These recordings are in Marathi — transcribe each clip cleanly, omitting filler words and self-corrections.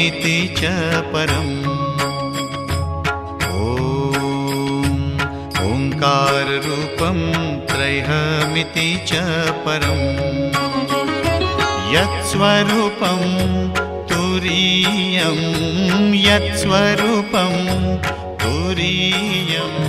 त्रैहमिति च परम्। ओंकाररूपं त्रैहमिति च परम्। यत्स्वरूपं तुरीयं यत्स्वरूपं तुरीयम्।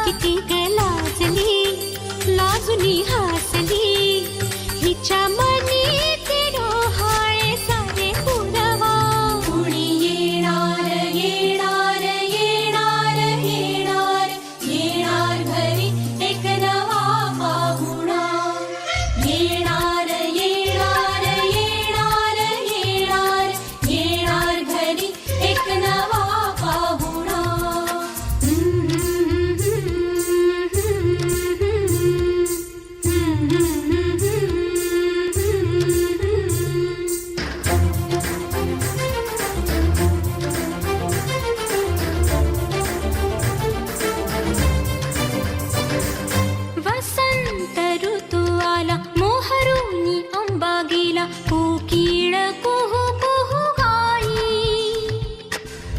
किती लाजली लाजुनी हसली हिच्या मनी ते डोहाळे सारे पुरवा कुणी येणार येणार येणार येणार येणार घरी एक नवा पाहुणा येणार येणार येणार येणार येणार घरी एक नवा पाहुणा वसंत ऋतू आला मोहरुनी आंबा गेला कोकिळ कुहू कुहू गाई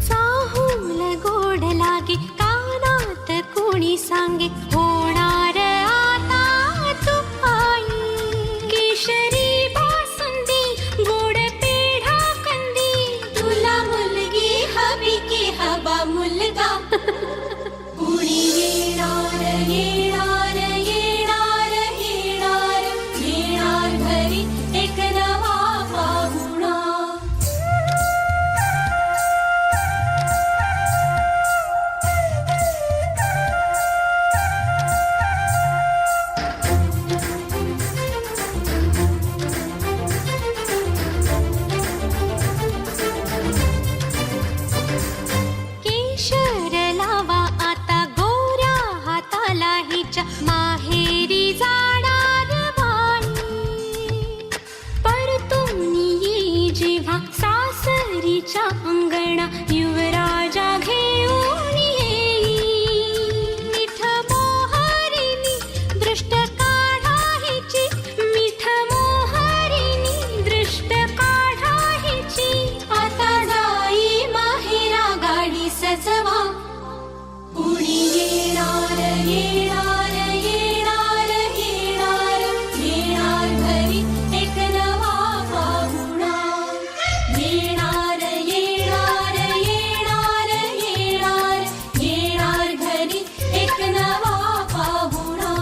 चाहूल गोड लागे कानात कोणी सांगे होणार आता तू आई केशरी बासुंदी गोड पेढा कंदी तुला मुलगी हवी की हवा मुलगा कुणी येणार येणार येणार येणार येणार घरी एक नवा पाहुणा केशर लावा आता गोऱ्या हाताला हिच्या माहेरी जाणार बाई परतून येई जेव्हा सासरीच्या अंगणा युवराजा घेऊन येई मिठ मोहरिनी दृष्ट काढा हिची मिठ मोहरिनी दृष्ट काढा हिची आता जाई माहेरा गाडी सजवा कुणी येणार येणार येणार येणार येणार घरी एक नवा पाहुणा येणार येणार येणार येणार येणार घरी एक नवा पाहुणा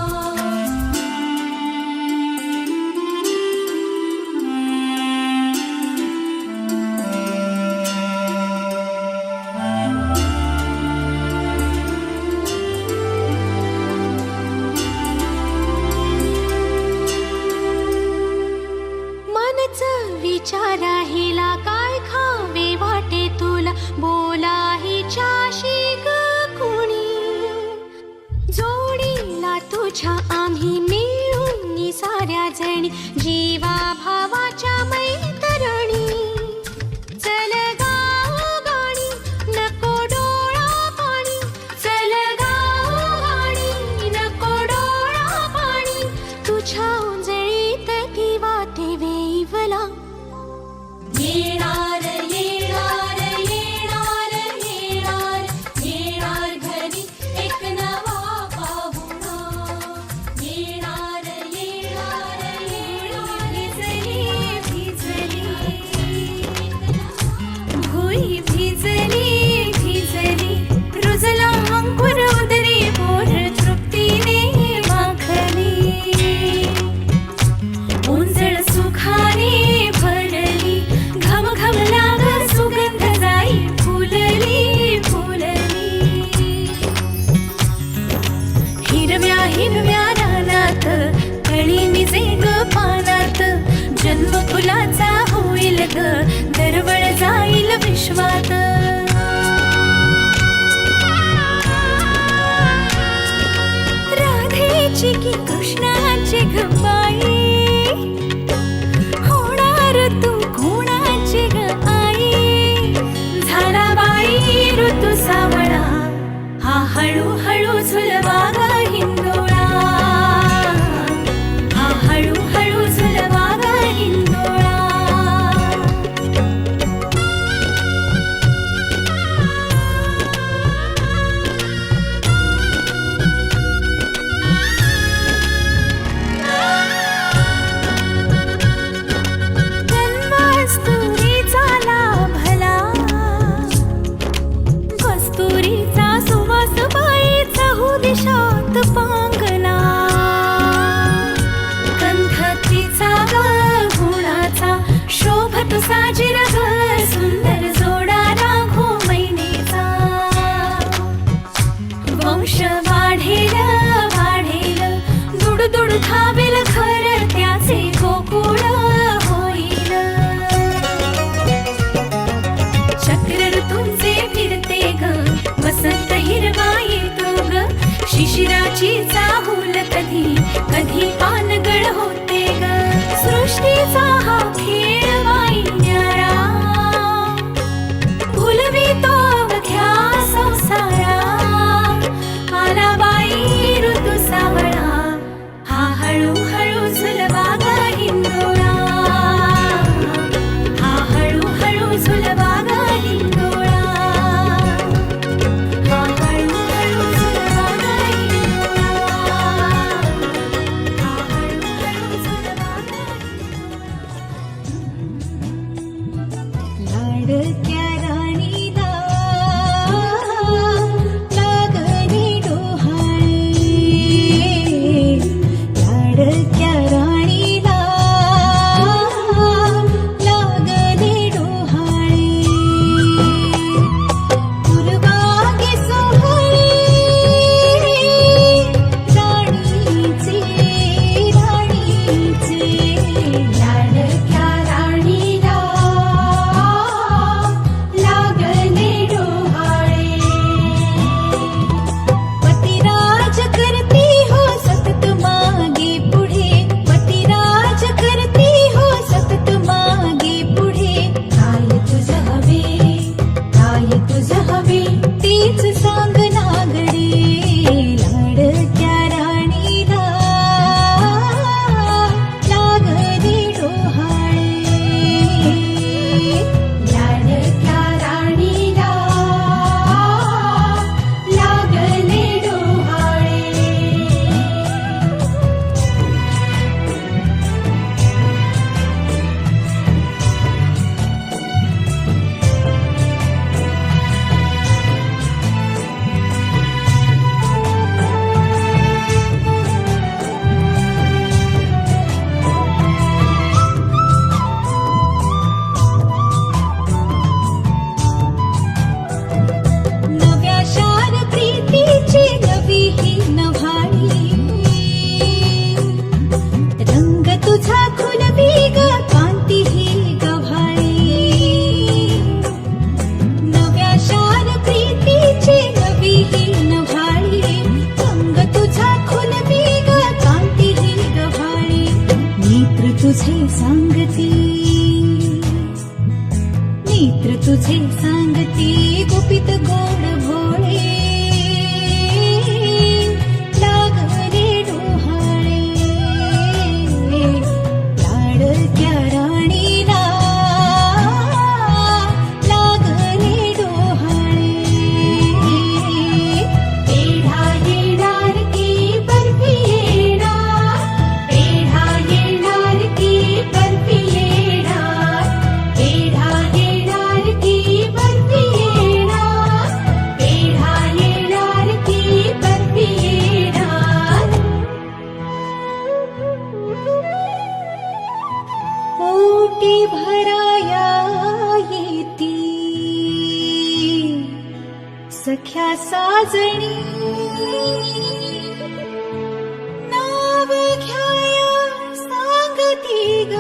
मनच विचारा हिला काय खावे वाटे तुला बोला हिच्याशी ग कुणी जोडीला तुझ्या आम्ही मिळून साऱ्या जणी जीवा भावाच्या मैत्रिणी चल गाव गाणी नको डोळा पाणी चल गाव गाणी नको डोळा पाणी तुझ्या उंजळीत ती वाटे वेईवला येणार येणार येणार येणार येणार घरी एक नवा पाहुणा येणार येणार येणार भिजली भिजली भुई भिजली भिजली रुजला अंकुर उदरी पोर तृप्तीने माखली उंजळ सुखाने भरली घम घम लाग सुगंध जाई फुलली फुलली हिरव्या हिरव्या रानात कळी निजे ग पानात जन्म फुलाचा होईल ग दरवळ जाईल विश्वात राधेची की कृष्णाची ग बाई होणार तू कोणाची ग आई झाला बाई ऋतू सावळा हा हळूहळू झुलवा ग हिंदोळा हा हळूहळू झुलवा ग हिंदोळा दिशा धावेल खर त्याचे गोकुळ होईल. चक्र ऋतूंचे फिरते ग, वसंत हिरवा येतो ग, शिशिराची चाहूल कधी कधी पानगळ होते ग. सृष्टीचा हा खेळ वाईन्यारा, भुलवितो अवघ्या संसारा. आला बाई ऋतू सावळा, हा हळूहळू झुलवा ग हिंदोळा, हा हळूहळू झुलवा ग हिंदोळा, हा हळूहळू झुलवा ग हिंदोळा, हा हळूहळू झुलवा ग हिंदोळा. लाडक्या राणीला लागले डोहाळे, लाडक्या राणीला लागले डोहाळे. फुलबागे सोहळे राणीचे राणीचे, लाडक्या राणीला लागले डोहाळे. पतिराज करती हो सतत मागे पुढे, पतिराज करती हो सतत मागे पुढे. काय तुझं हवे, काय तुझं हवे, तीच सांग नागडे. लाडक्या राणीला लागले डोहाळे, लाडक्या राणीला लागले डोहाळे. नव्या शार प्रीतीची नवी ही नव्हाळी, रंग तुझा खुलवी ग कांती ही गव्हाळी. नव्या शार प्रीतीची नवी ही नव्हाळी, रंग तुझा खुलवी ग कांती ही गव्हाळी. नेत्र तुझे सांगती, नेत्र तुझे सांगती, गुपित गोड भोळे. लागले डोहाळे, लाडक्या राणीला लागले डोहाळे. पेढा येणार की बर्फी येणार, पेढा येणार की बर्फी येणार, पेढा येणार की बर्फी येणार, पेढा येणार की बर्फी येणार. पोटी भराया येती सख्या साजणी, नाव घ्याया सांगती ग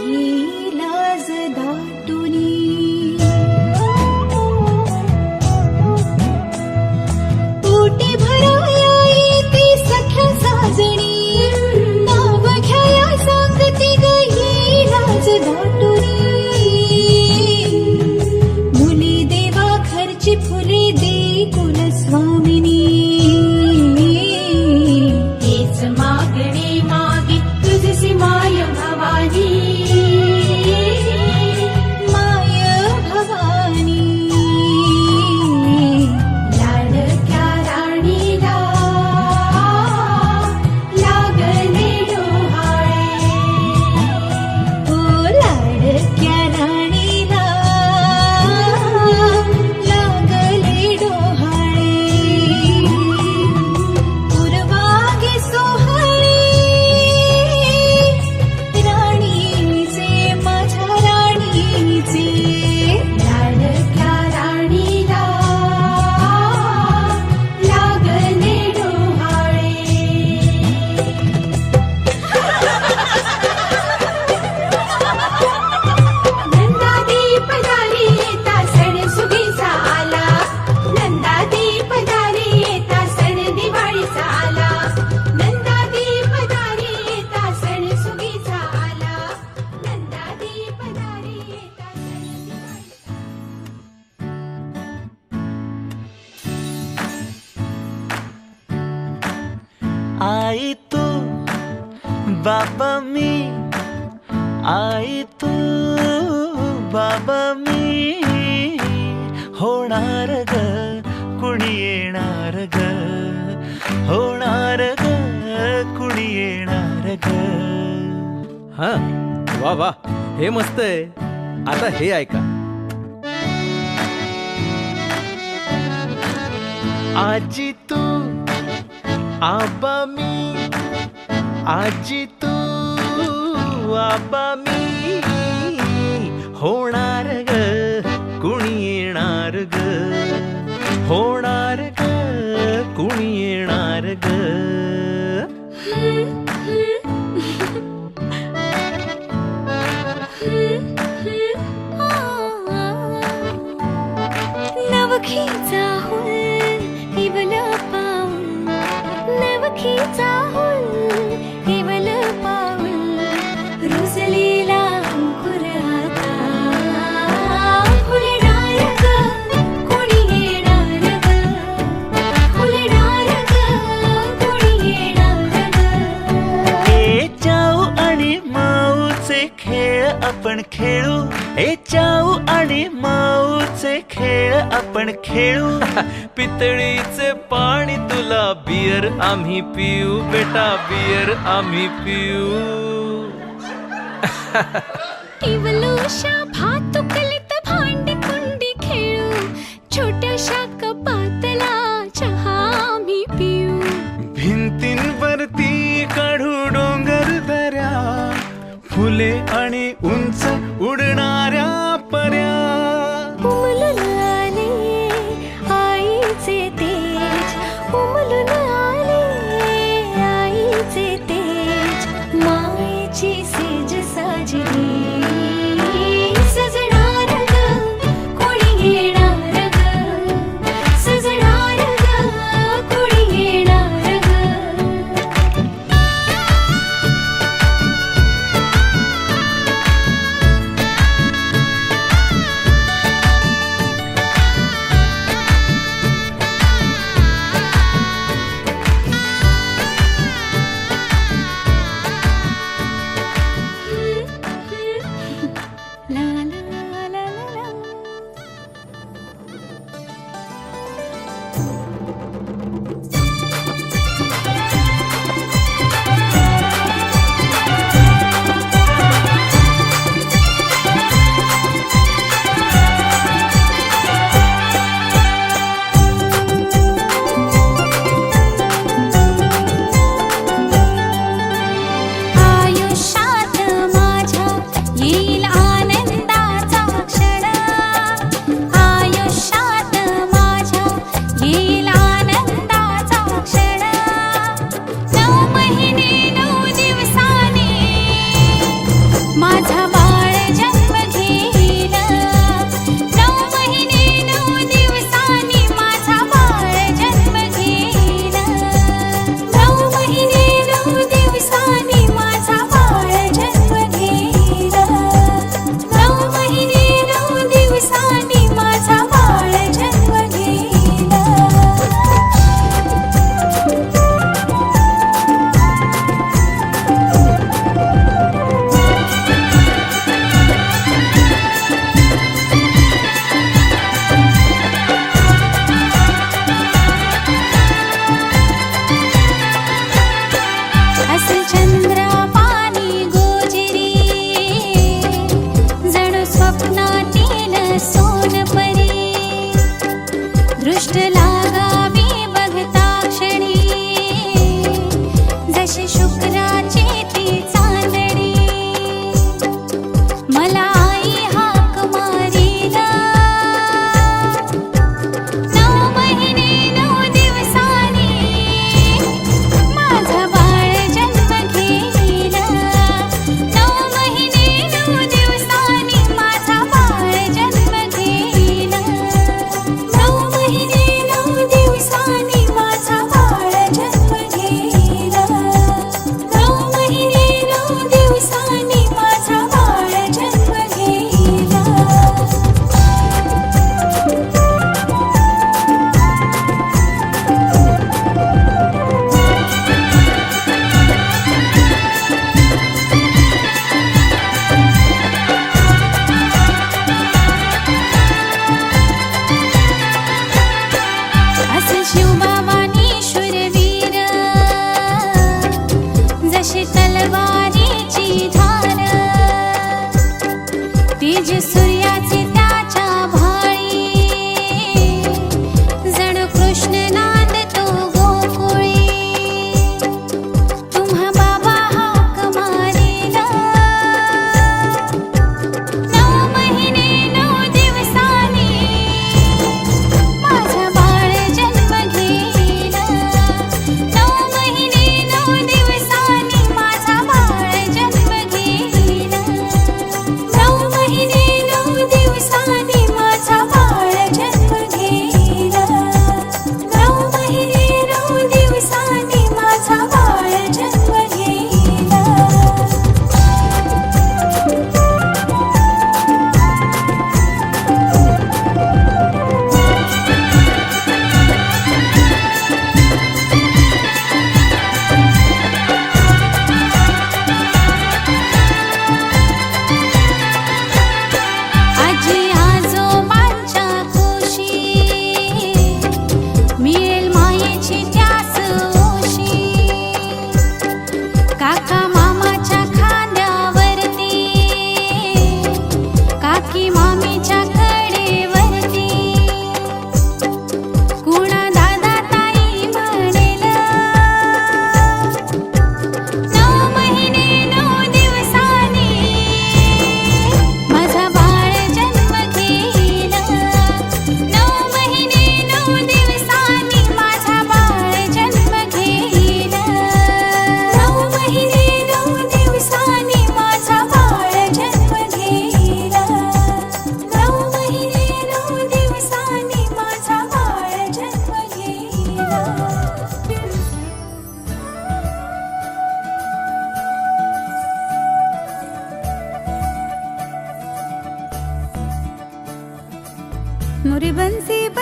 ये लाज दाटुनी. पोटी भराया येती सख्या साजणी, नाव घ्याया सांगती ग ये लाज दाटुनी. मुली देवा घरची फुले दे कुलस्वामिनी, हेच मागणे मागे तुझसी माय भवानी, माय भवानी. लाडक्या राणीला लागले डोहाळे, हो लाडक्या राणीला लागले डोहाळे. आई तू बाबा मी, आई तू बाबा मी, होणार ग कुणी येणार ग, होणार ग कुणी येणार ग. हा वा वा, हे मस्त आहे. आता हे ऐका. आजी तू आबा मी, आजी तू आबा मी, होणार ग कुणी येणार ग, होणार ग कुणी येणार ग. नवखीचा हुल केवल पाऊल, नवखीचा हुल केवल पाऊल, रुजलेला अंकुर आता फुलणार ग कोणी येणार ग, फुलणार ग कोणी येणार ग. ए चाऊ आणि माऊचे खेळ आपण खेळू, ए चाऊ आणि माऊचे खेळ आपण खेळू. पितळीचे पाणी तुला, बियर आम्ही पिऊ बेटा, बियर आम्ही पिऊ. केवलोशा भातुकलीत भांडी कुंडी खेळू, छोट्याशा कपातला चहा आम्ही पिऊ. भिंतींवरती काढू डोंगर दऱ्या, फुले आणि उंच उडणाऱ्या पर्या. उमलून आले आईचे तेज, उमलून आले आईचे तेज, मायेची सेज साजली, सजणार ग कोणी येणार ग, सजणार ग कोणी येणार ग.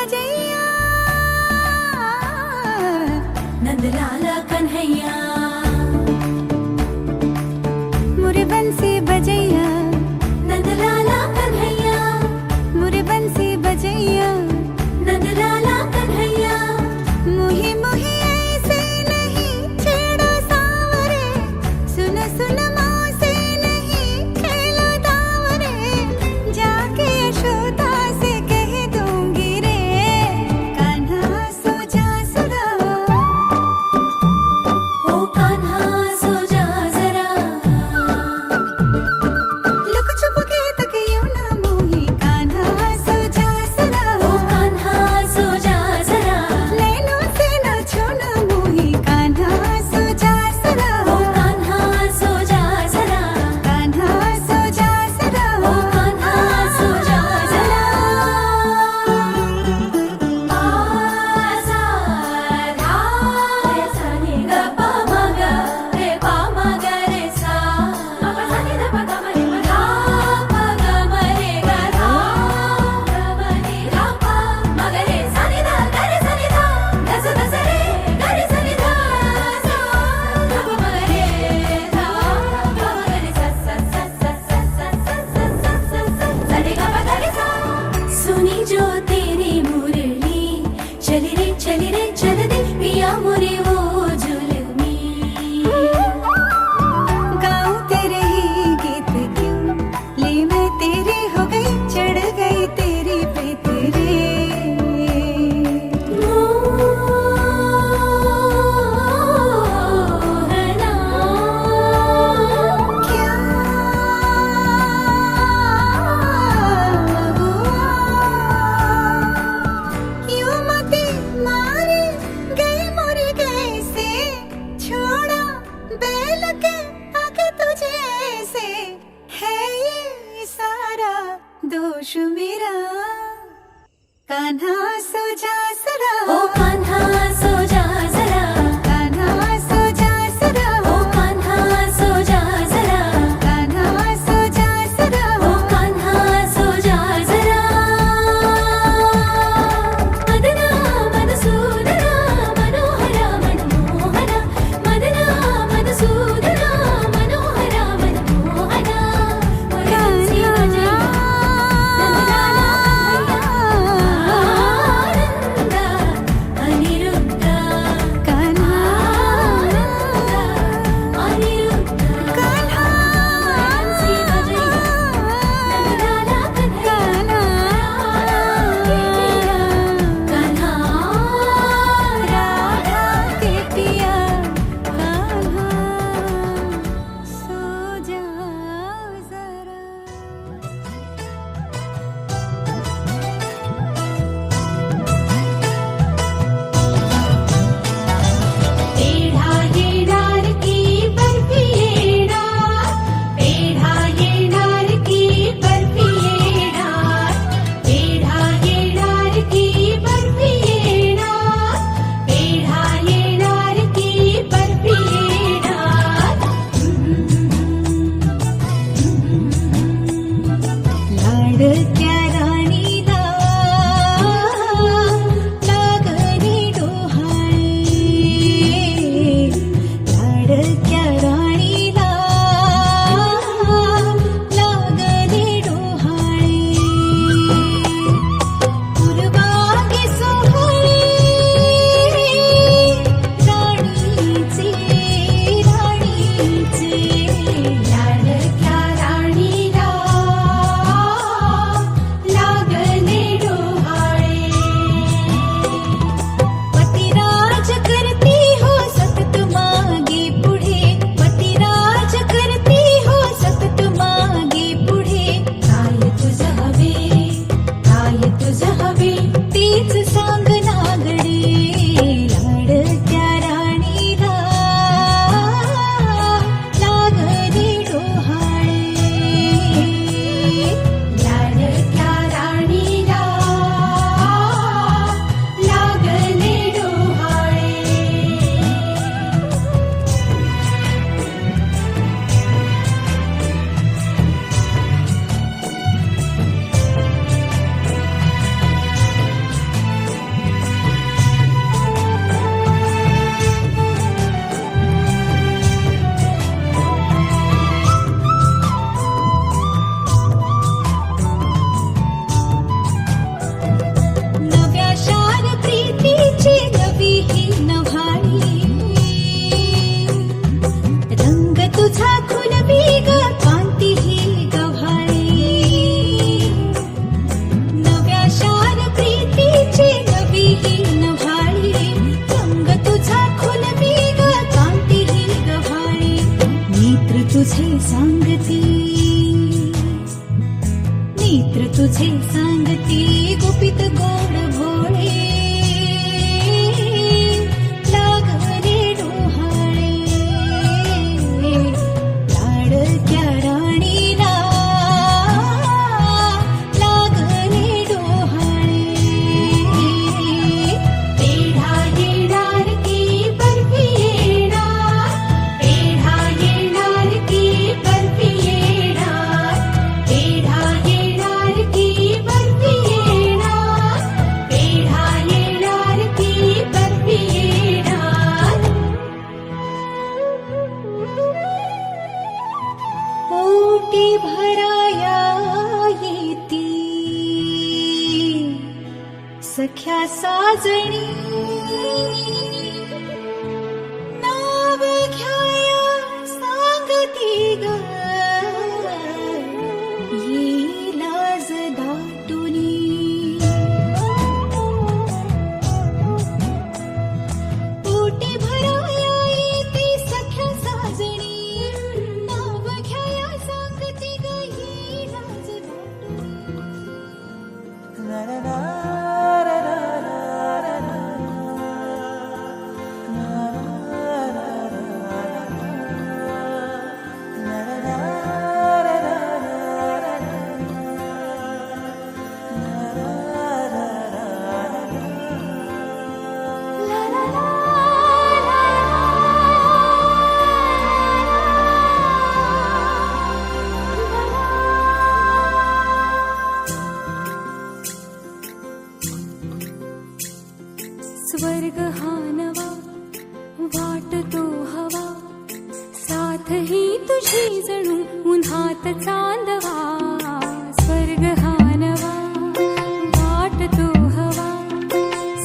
बजैया नंदलाला कन्हैया मुरे बंसी बजैया नंदलाला कन्हैया मुरे बंसी बजैया नंदलाला कन्हैया मुही मुही ऐसे नहीं छेड़ो सावरे सुन सुन मौसे नहीं खेलो दावरे जाके यशोदा से कह दूंगी रे कान्हा सो जा जरा ओ कान्हा सो जा जरा लुक छुप के तक यूं ना मोही कान्हा सो जा जरा ओ कान्हा सो जा जरा नैनों से ना छूना मोही कान्हा सो जा जरा ओ कान्हा सो जा जरा कान्हा सो जा जरा ओ कान्हा सो जा जरा आजा धा रे सा नि ग प म ग रे प म ग रे सा प प सा नि ध प ग म रे प धा प ग म रे ग धा ग म रे धा प म ग रे सा नि ध ग रे सा नि ध ध स ध स रे ग रे सा नि ध सा ध प म ग रे धा प म ग रे सा सा सा सा सा सा सा सा सा सा रे ग प ग रे सा सुनी जो तेरी मुरली चली रे चल दे पिया मोरे वो जुल्मी गाऊं तेरे ही गीत क्यों ले मैं तेरी हो गई चढ़ गई तेरी पे तेरे मोहना क्या हुआ यूं मती मारे गई मोरे गए से छोड़ा बैल के आगे तुझे ऐसे है ये सारा दोष मेरा कान्हा सो जा जरा ओ कान्हा सो जा जरा कान्हा सो जा जरा ओ कान्हा सो जा जरा कान्हा सो जा जरा ओ कान्हा सो जा जरा मदना मधुसूदना मनोहरा मनमोहना मदना मधुसूदना मनोहरा मनमोहना मुरली बजैया नंदलाला कन्हैया साजणी नाव घ्याया सांगती ग येईल आज दाटुनी पोटी भराया येते सख्या साजणी नाव घ्याया सांगती ग येईल आज दाटुनी स्वर्ग हा नवा वाटतो हवा साथ ही तुझी जणू उन्हात चांदवा स्वर्ग हा नवा वाटतो हवा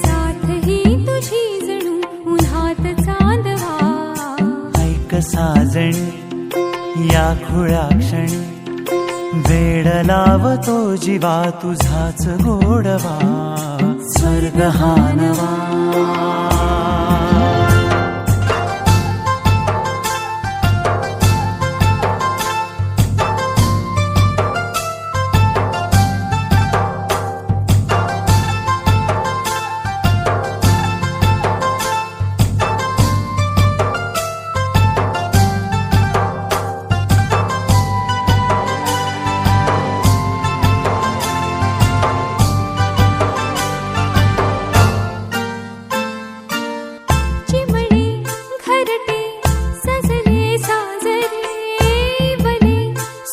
साथ ही तुझी जणू उन्हात चांदवा ऐक साजणी या खुळ्या क्षणी वेड लावतो जीवा तुझाच गोडवा स्वर्ग हा नवा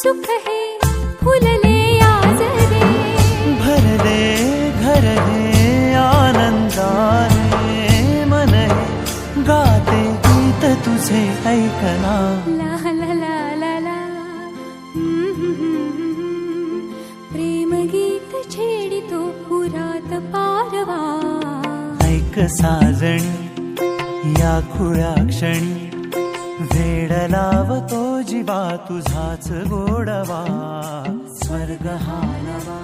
सुख है फुलले आजरे भरले घर हे आनंदाने मन हे गाते गीत तुझे ऐकना ला ला ला ला ला प्रेम गीत छेडितो पुरात पारवा ऐक साजणी या खुळ्या क्षणी वेड लावतो जीवा तुझाच गोडवा स्वर्ग हा नवा